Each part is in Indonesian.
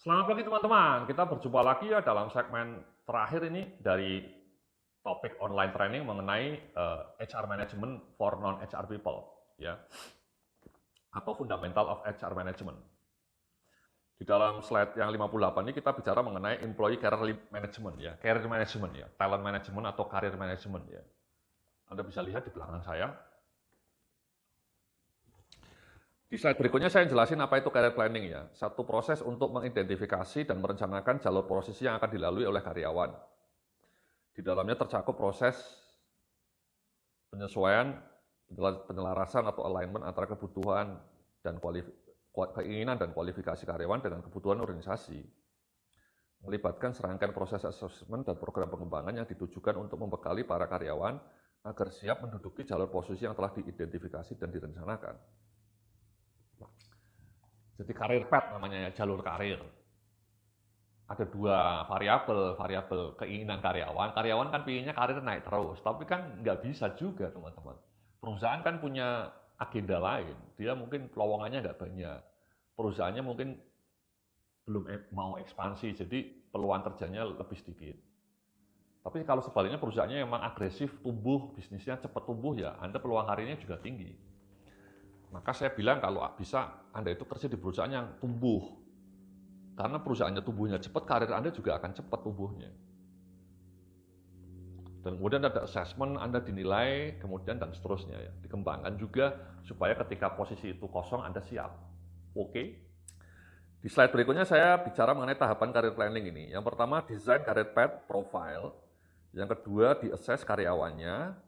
Selamat pagi teman-teman, kita berjumpa lagi ya dalam segmen terakhir ini dari topik online training mengenai HR Management for Non-HR People, ya, atau Fundamental of HR Management. Di dalam slide yang 58 ini kita bicara mengenai Employee Career Management, ya, Career Management, ya, Talent Management atau Career Management, ya. Anda bisa lihat di belakang saya. Di slide berikutnya saya jelasin apa itu career planning ya. Satu proses untuk mengidentifikasi dan merencanakan jalur posisi yang akan dilalui oleh karyawan. Di dalamnya tercakup proses penyesuaian, penyelarasan atau alignment antara kebutuhan dan keinginan dan kualifikasi karyawan dengan kebutuhan organisasi. Melibatkan serangkaian proses assessment dan program pengembangan yang ditujukan untuk membekali para karyawan agar siap menduduki jalur posisi yang telah diidentifikasi dan direncanakan. Jadi karir path namanya ya, jalur karir. Ada dua variabel keinginan karyawan. Karyawan kan pinginnya karir naik terus, tapi kan nggak bisa juga teman-teman. Perusahaan kan punya agenda lain. Dia mungkin lowongannya nggak banyak. Perusahaannya mungkin belum mau ekspansi, jadi peluang kerjanya lebih sedikit. Tapi kalau sebaliknya perusahaannya memang agresif, tumbuh, bisnisnya cepat tumbuh ya, Anda peluang karirnya juga tinggi. Maka saya bilang kalau bisa Anda itu kerja di perusahaan yang tumbuh. Karena perusahaannya tumbuhnya cepat, karir Anda juga akan cepat tumbuhnya. Dan kemudian ada assessment, Anda dinilai, kemudian dan seterusnya ya. Dikembangkan juga supaya ketika posisi itu kosong Anda siap. Oke. Di slide berikutnya saya bicara mengenai tahapan career planning ini. Yang pertama desain career path profile. Yang kedua di-assess karyawannya.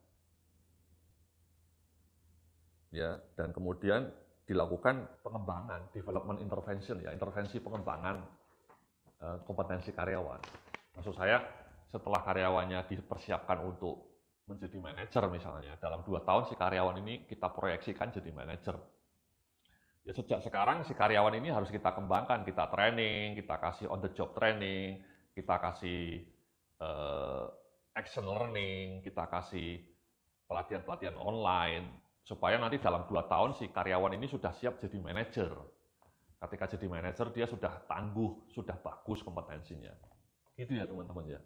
Ya, dan kemudian dilakukan pengembangan, development intervention ya, intervensi pengembangan kompetensi karyawan. Maksud saya setelah karyawannya dipersiapkan untuk menjadi manajer misalnya, dalam 2 tahun si karyawan ini kita proyeksikan jadi manajer. Ya sejak sekarang si karyawan ini harus kita kembangkan, kita training, kita kasih on the job training, kita kasih action learning, kita kasih pelatihan-pelatihan online, supaya nanti dalam 2 tahun si karyawan ini sudah siap jadi manajer. Ketika jadi manajer dia sudah tangguh, sudah bagus kompetensinya. Itu ya teman-teman ya.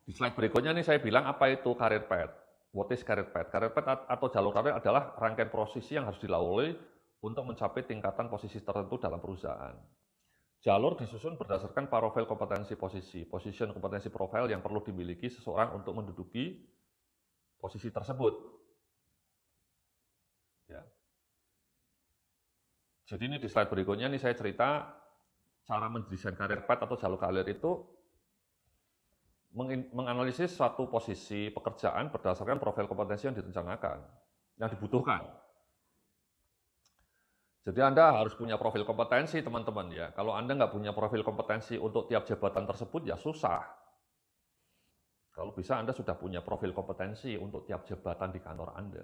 Di slide berikutnya nih saya bilang apa itu career path. What is career path? Career path atau jalur karir adalah rangkaian posisi yang harus dilalui untuk mencapai tingkatan posisi tertentu dalam perusahaan. Jalur disusun berdasarkan profil kompetensi posisi, position kompetensi profile yang perlu dimiliki seseorang untuk menduduki posisi tersebut. Ya. Jadi ini di slide berikutnya nih saya cerita cara mendesain career path atau jalur karir itu menganalisis suatu posisi pekerjaan berdasarkan profil kompetensi yang direncanakan, yang dibutuhkan. Jadi Anda harus punya profil kompetensi teman-teman ya. Kalau Anda nggak punya profil kompetensi untuk tiap jabatan tersebut ya susah. Kalau bisa Anda sudah punya profil kompetensi untuk tiap jabatan di kantor Anda.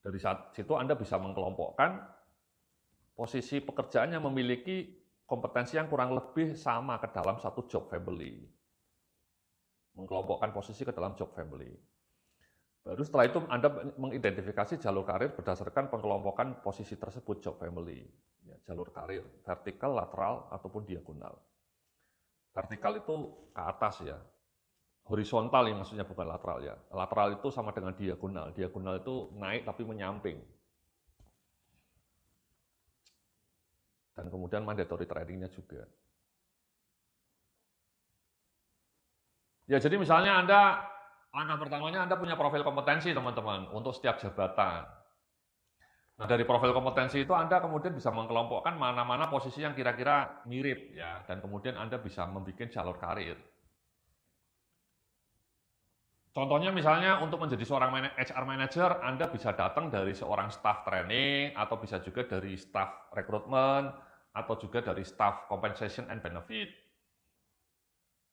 Dari saat situ Anda bisa mengkelompokkan posisi pekerjaan yang memiliki kompetensi yang kurang lebih sama ke dalam satu job family. Mengkelompokkan posisi ke dalam job family. Baru setelah itu Anda mengidentifikasi jalur karir berdasarkan pengelompokan posisi tersebut job family. Ya, jalur karir, vertikal, lateral, ataupun diagonal. Vertikal itu ke atas ya. Horizontal yang maksudnya bukan lateral ya. Lateral itu sama dengan diagonal. Diagonal itu naik tapi menyamping. Dan kemudian mandatory trainingnya juga. Ya jadi misalnya langkah pertamanya Anda punya profil kompetensi teman-teman untuk setiap jabatan. Nah dari profil kompetensi itu Anda kemudian bisa mengkelompokkan mana-mana posisi yang kira-kira mirip ya. Dan kemudian Anda bisa membuat jalur karir. Contohnya misalnya untuk menjadi seorang HR manager, Anda bisa datang dari seorang staff training, atau bisa juga dari staff rekrutmen, atau juga dari staff compensation and benefit.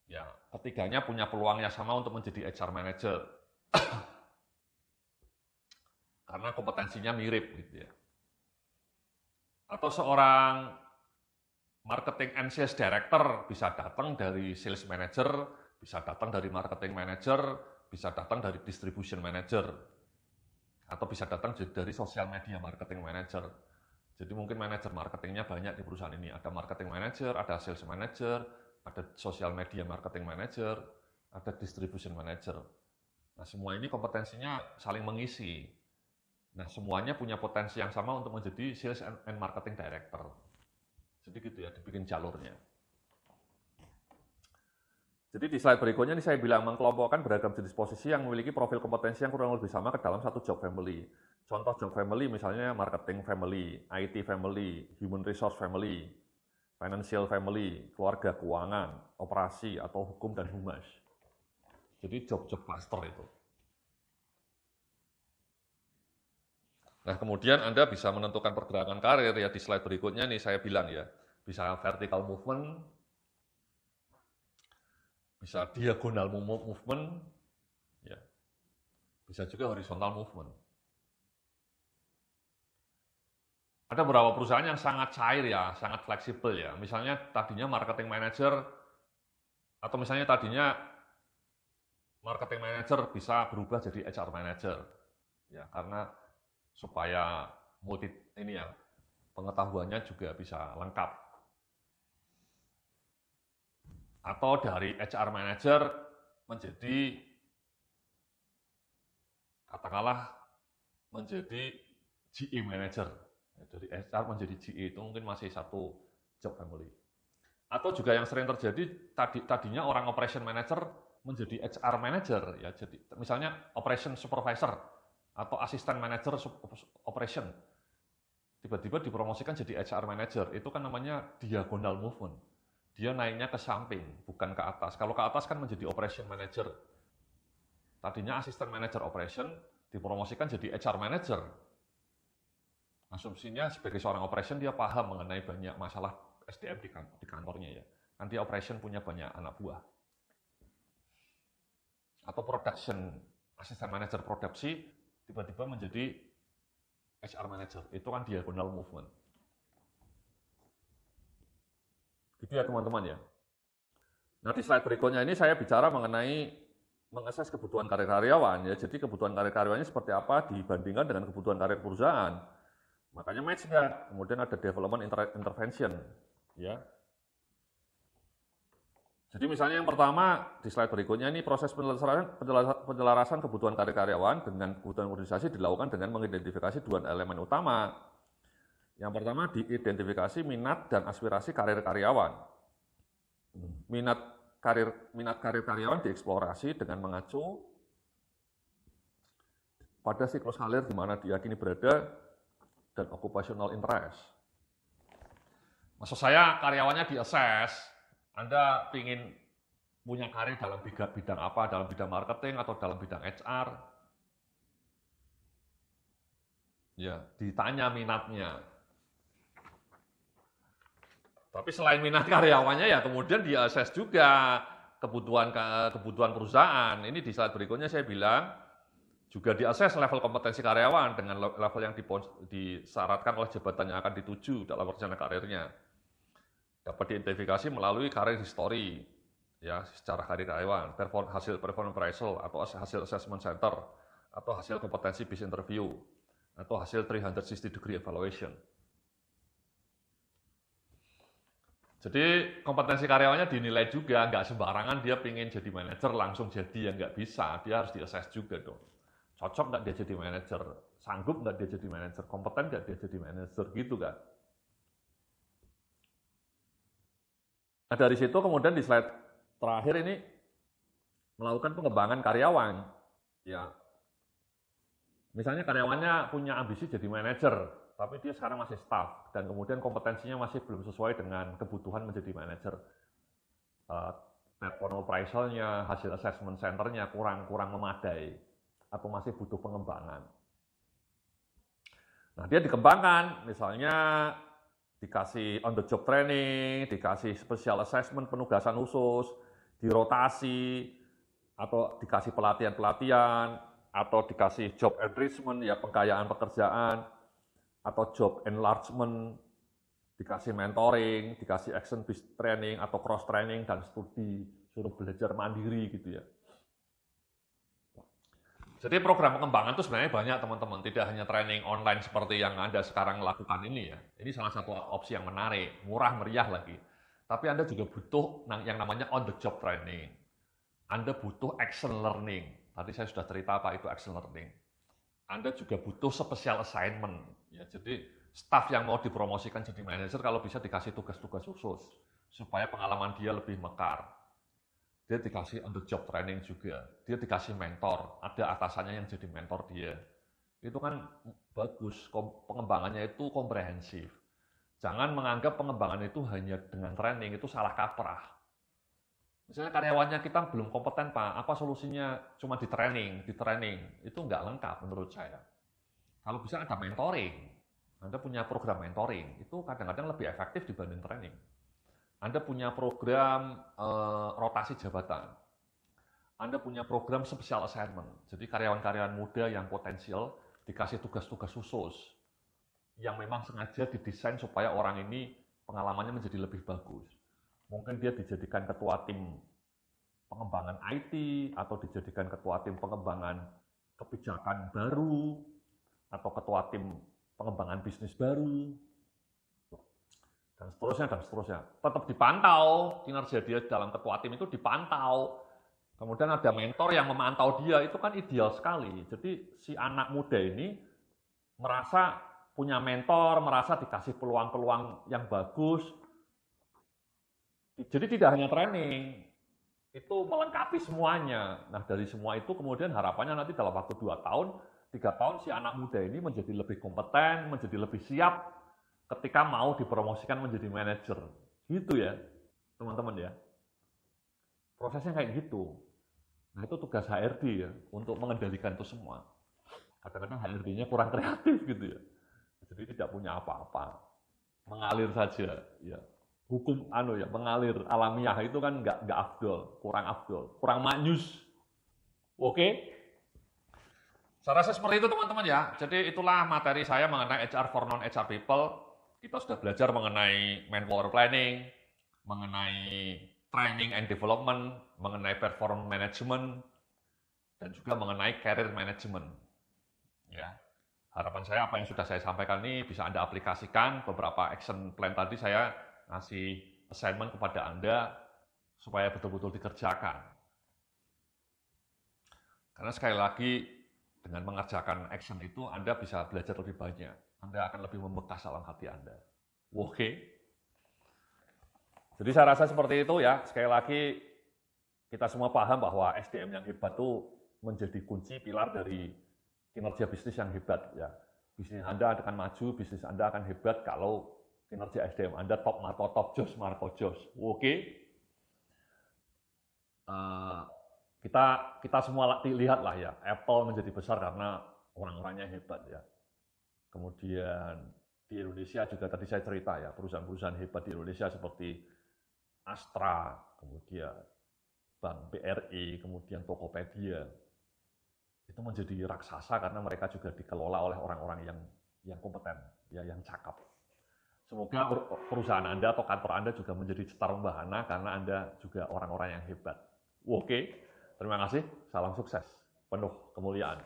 Ya, ketiganya punya peluang yang sama untuk menjadi HR manager. Karena kompetensinya mirip gitu ya. Atau seorang marketing and sales director bisa datang dari sales manager, bisa datang dari marketing manager, bisa datang dari distribution manager, atau bisa datang dari social media marketing manager. Jadi mungkin manajer marketingnya banyak di perusahaan ini. Ada marketing manager, ada sales manager, ada social media marketing manager, ada distribution manager. Nah, semua ini kompetensinya saling mengisi. Nah, semuanya punya potensi yang sama untuk menjadi sales and marketing director. Jadi gitu ya, dibikin jalurnya. Jadi di slide berikutnya ini saya bilang mengkelompokkan beragam jenis posisi yang memiliki profil kompetensi yang kurang lebih sama ke dalam satu job family. Contoh job family misalnya marketing family, IT family, human resource family, financial family, keluarga keuangan, operasi atau hukum dan humas. Jadi job-job cluster itu. Nah, kemudian Anda bisa menentukan pergerakan karir ya di slide berikutnya nih saya bilang ya. Bisa vertical movement, bisa diagonal movement, ya. Bisa juga horizontal movement. Ada beberapa perusahaan yang sangat cair ya, sangat fleksibel ya. Misalnya tadinya marketing manager, atau misalnya tadinya marketing manager bisa berubah jadi HR manager. Ya, karena supaya pengetahuannya juga bisa lengkap. Atau dari HR manager menjadi katakanlah menjadi GE manager. Dari HR menjadi GE itu mungkin masih satu job family. Atau juga yang sering terjadi tadinya orang operation manager menjadi HR manager ya. Jadi misalnya operation supervisor atau asisten manager operation tiba-tiba dipromosikan jadi HR manager. Itu kan namanya diagonal movement. Dia naiknya ke samping, bukan ke atas. Kalau ke atas kan menjadi operation manager. Tadinya asisten manager operation dipromosikan jadi HR manager. Asumsinya sebagai seorang operation dia paham mengenai banyak masalah SDM di kantornya ya. Kan dia operation punya banyak anak buah. Atau production, asisten manager produksi tiba-tiba menjadi HR manager. Itu kan diagonal movement. Gitu ya teman-teman ya. Nah di slide berikutnya ini saya bicara mengenai mengakses kebutuhan karir karyawan ya. Jadi kebutuhan karir karyawannya seperti apa dibandingkan dengan kebutuhan karir perusahaan. Makanya match nggak? Kemudian ada development intervention, ya. Jadi misalnya yang pertama di slide berikutnya ini proses penyelarasan kebutuhan karir karyawan dengan kebutuhan organisasi dilakukan dengan mengidentifikasi dua elemen utama. Yang pertama diidentifikasi minat dan aspirasi karir karyawan. Minat karir karyawan dieksplorasi dengan mengacu pada siklus karir di mana diyakini berada dan occupational interest. Maksud saya karyawannya di-assess, Anda ingin punya karir dalam bidang apa, dalam bidang marketing atau dalam bidang HR. Ya, ditanya minatnya. Tapi selain minat karyawannya ya kemudian di-assess juga kebutuhan perusahaan. Ini di slide berikutnya saya bilang, juga diakses level kompetensi karyawan dengan level yang disyaratkan oleh jabatan yang akan dituju dalam rencana karirnya. Dapat diidentifikasi melalui karir history, ya secara karir karyawan, hasil performance appraisal atau hasil assessment center, atau hasil kompetensi based interview, atau hasil 360 degree evaluation. Jadi kompetensi karyawannya dinilai juga, nggak sembarangan dia pengen jadi manajer langsung jadi, ya nggak bisa, dia harus diakses juga dong. Cocok nggak dia jadi manajer, sanggup nggak dia jadi manajer, kompeten nggak dia jadi manajer, gitu kan. Nah dari situ kemudian di slide terakhir ini melakukan pengembangan karyawan. Ya, misalnya karyawannya punya ambisi jadi manajer, tapi dia sekarang masih staff dan kemudian kompetensinya masih belum sesuai dengan kebutuhan menjadi manajer. Performance appraisal-nya, hasil assessment center-nya kurang memadai atau masih butuh pengembangan. Nah, dia dikembangkan, misalnya dikasih on the job training, dikasih special assessment, penugasan khusus, dirotasi, atau dikasih pelatihan-pelatihan, atau dikasih job enrichment, ya pengkayaan pekerjaan, atau job enlargement, dikasih mentoring, dikasih action-based training, atau cross training dan studi, suruh belajar mandiri gitu ya. Jadi program pengembangan itu sebenarnya banyak teman-teman, tidak hanya training online seperti yang Anda sekarang lakukan ini ya. Ini salah satu opsi yang menarik, murah meriah lagi. Tapi Anda juga butuh yang namanya on the job training. Anda butuh action learning. Tadi saya sudah cerita apa itu action learning. Anda juga butuh special assignment. Ya, jadi staff yang mau dipromosikan jadi manajer kalau bisa dikasih tugas-tugas khusus supaya pengalaman dia lebih mekar. Dia dikasih on the job training juga, dia dikasih mentor, ada atasannya yang jadi mentor dia. Itu kan bagus, pengembangannya itu komprehensif. Jangan menganggap pengembangan itu hanya dengan training, itu salah kaprah. Misalnya karyawannya kita belum kompeten Pak, apa solusinya cuma di training, itu nggak lengkap menurut saya. Kalau bisa ada mentoring, Anda punya program mentoring, itu kadang-kadang lebih efektif dibanding training. Anda punya program rotasi jabatan. Anda punya program special assignment. Jadi karyawan-karyawan muda yang potensial dikasih tugas-tugas khusus yang memang sengaja didesain supaya orang ini pengalamannya menjadi lebih bagus. Mungkin dia dijadikan ketua tim pengembangan IT atau dijadikan ketua tim pengembangan kebijakan baru atau ketua tim pengembangan bisnis baru. Dan seterusnya. Tetap dipantau, kinerja dia dalam ketua tim itu dipantau. Kemudian ada mentor yang memantau dia, itu kan ideal sekali. Jadi si anak muda ini merasa punya mentor, merasa dikasih peluang-peluang yang bagus. Jadi tidak hanya training, itu melengkapi semuanya. Nah dari semua itu kemudian harapannya nanti dalam waktu 2 tahun, 3 tahun si anak muda ini menjadi lebih kompeten, menjadi lebih siap, ketika mau dipromosikan menjadi manajer. Gitu ya, teman-teman ya. Prosesnya kayak gitu. Nah itu tugas HRD ya, untuk mengendalikan itu semua. Kadang-kadang HRD-nya kurang kreatif gitu ya. Jadi tidak punya apa-apa. Mengalir saja. Ya. Hukum mengalir alamiah itu kan nggak afdol, kurang maknyus. Oke? Saya rasa seperti itu teman-teman ya. Jadi itulah materi saya mengenai HR for non-HR people. Kita sudah belajar mengenai manpower planning, mengenai training and development, mengenai performance management, dan juga mengenai career management. Ya, harapan saya apa yang sudah saya sampaikan ini bisa Anda aplikasikan. Beberapa action plan tadi saya ngasih assignment kepada Anda supaya betul-betul dikerjakan. Karena sekali lagi dengan mengerjakan action itu Anda bisa belajar lebih banyak. Anda akan lebih membekas dalam hati Anda. Oke. Jadi saya rasa seperti itu ya. Sekali lagi kita semua paham bahwa SDM yang hebat itu menjadi kunci pilar dari kinerja bisnis yang hebat ya. Bisnis Anda akan maju, bisnis Anda akan hebat kalau kinerja SDM Anda top Marco top Jos Marco Jos. Oke. Kita semua lihat lah ya, Apple menjadi besar karena orang-orangnya hebat ya. Kemudian di Indonesia juga tadi saya cerita ya, perusahaan-perusahaan hebat di Indonesia seperti Astra, kemudian Bank BRI, kemudian Tokopedia, itu menjadi raksasa karena mereka juga dikelola oleh orang-orang yang kompeten, ya, yang cakap. Semoga perusahaan Anda atau kantor Anda juga menjadi cetar membahana karena Anda juga orang-orang yang hebat. Oke, terima kasih, salam sukses, penuh kemuliaan.